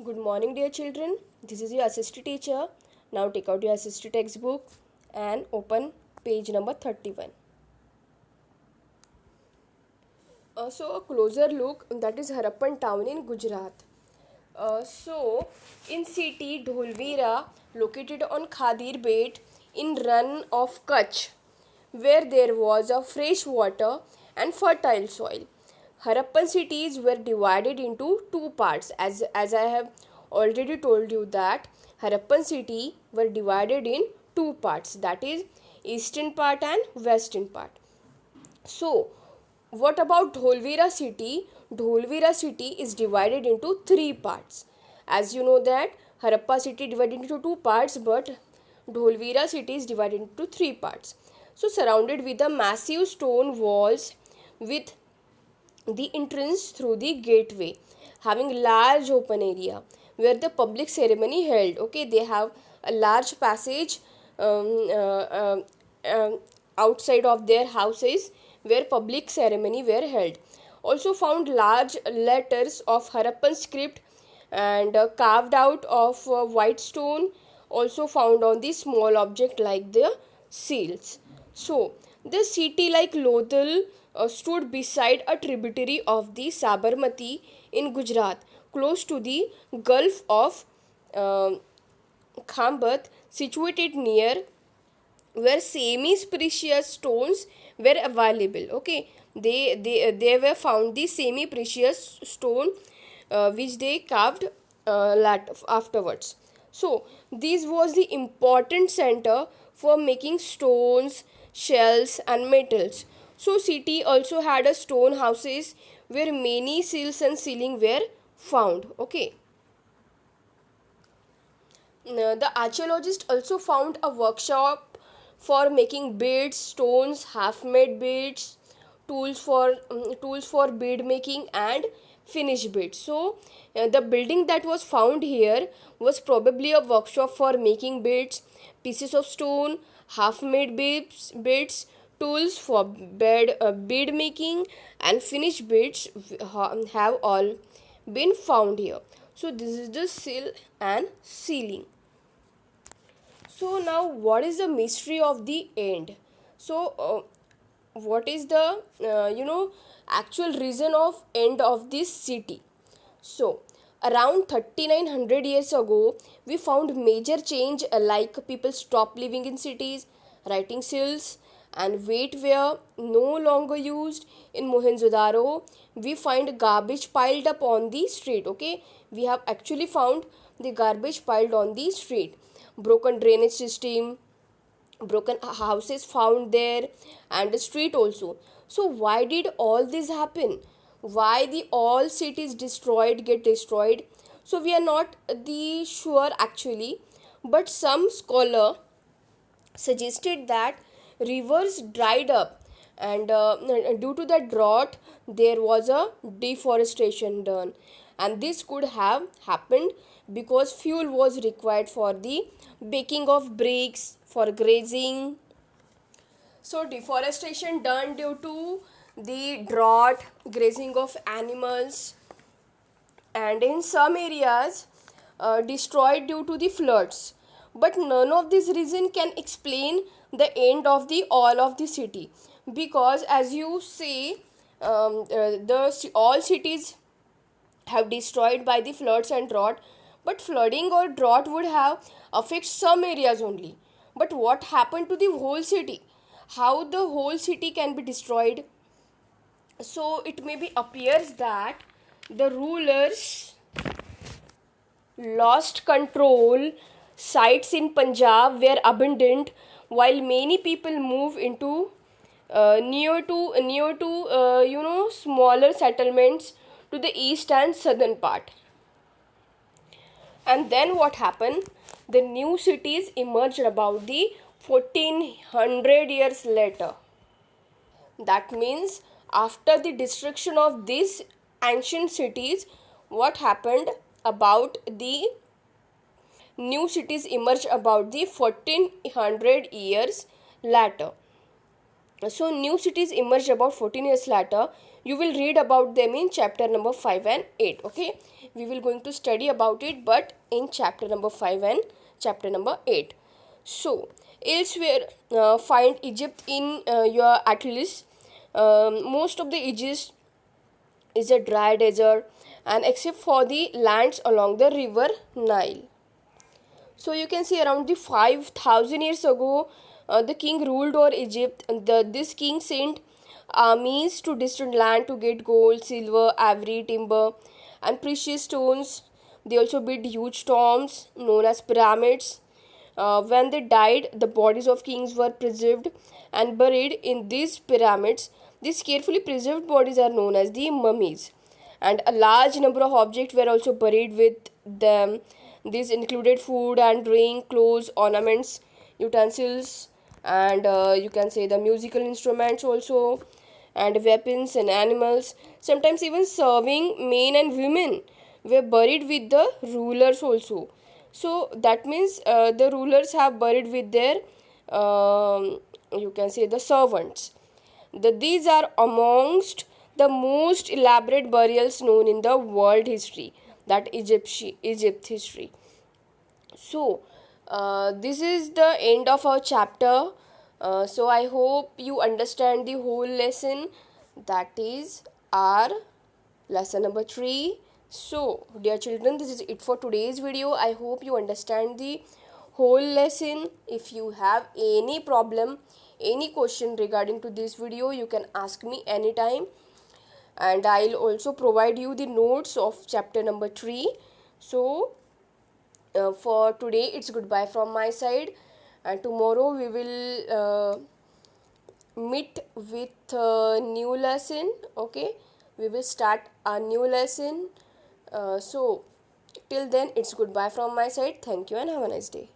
Good morning, dear children. This is your assistant teacher. Now take out your assistant textbook and open page number 31. So, a closer look, that is Harappan town in Gujarat. In city Dholvira, located on Khadir Bait in run of Kutch, where there was a fresh water and fertile soil. Harappan cities were divided into two parts. As I have already told you that Harappan city were divided in two parts, that is eastern part and western part. So, what about Dholvira city? Dholvira city is divided into three parts. As you know that Harappa city divided into two parts, but Dholvira city is divided into three parts. So, surrounded with the massive stone walls with the entrance through the gateway, having large open area where the public ceremony held. Okay, they have a large passage um, uh, um, um, outside of their houses where public ceremony were held. Also found large letters of Harappan script and carved out of white stone, also found on the small object like the seals. So the city like Lothal stood beside a tributary of the Sabarmati in Gujarat, close to the Gulf of uh, Khambat, situated near where semi-precious stones were available. Okay, they were found the semi-precious stone which they carved afterwards. So this was the important center for making stones, shells and metals. So city also had a stone houses where many seals and ceiling were found. Okay. The archaeologist also found a workshop for making beads, stones, half-made beads, tools for bead making and finished beads. So, the building that was found here was probably a workshop for making beads, pieces of stone, half-made beads, tools for bead making, and finished beads have all been found here. So this is the sill and ceiling. So now what is the mystery of the end? So what is the actual reason of end of this city? So around 3900 years ago we found major change, like people stopped living in cities, writing seals and weight were no longer used. In Mohenjo-daro we find garbage piled up on the street. Okay, we have actually found the garbage piled on the street, broken drainage system, broken houses found there, and the street also. So why did all this happen? Why the all cities get destroyed? So we are not the sure actually, but some scholar suggested that rivers dried up, and due to the drought there was a deforestation done, and this could have happened because fuel was required for the baking of bricks for grazing. So deforestation done due to the drought, grazing of animals, and in some areas destroyed due to the floods. But none of these reason can explain the end of the all of the city, because as you say, the all cities have destroyed by the floods and drought, but flooding or drought would have affect some areas only. But what happened to the whole city? How the whole city can be destroyed? So it may be appears that the rulers lost control. Sites in Punjab were abandoned, while many people moved into near to smaller settlements to the east and southern part. And then what happened? The new cities emerged about the 1400 years later. That means after the destruction of these ancient cities, what happened? About the new cities emerged about the 1400 years later. So new cities emerged about 14 years later, you will read about them in chapter number 5 and 8. Okay, we will going to study about it, but in chapter number 5 and chapter number 8. So elsewhere, find Egypt in your atlas. Most of the Egypt is a dry desert, and except for the lands along the river Nile. So you can see around the 5,000 years ago, the king ruled over Egypt. This king sent armies to distant land to get gold, silver, ivory, timber, and precious stones. They also built huge tombs known as pyramids. When they died, the bodies of kings were preserved and buried in these pyramids. These carefully preserved bodies are known as the mummies, and a large number of objects were also buried with them. These included food and drink, clothes, ornaments, utensils, and you can say the musical instruments also, and weapons and animals. Sometimes even serving men and women were buried with the rulers also. So that means the rulers have buried with their you can say the servants. These are amongst the most elaborate burials known in the world history, that Egypt history. So this is the end of our chapter. So I hope you understand the whole lesson, that is our lesson number 3. So dear children, this is it for today's video. I hope you understand the whole lesson. If you have any problem, any question regarding to this video, you can ask me anytime, and I'll also provide you the notes of chapter number 3. So for today it's goodbye from my side, and tomorrow we will meet with a new lesson. Okay, we will start a new lesson. So till then it's goodbye from my side. Thank you and have a nice day.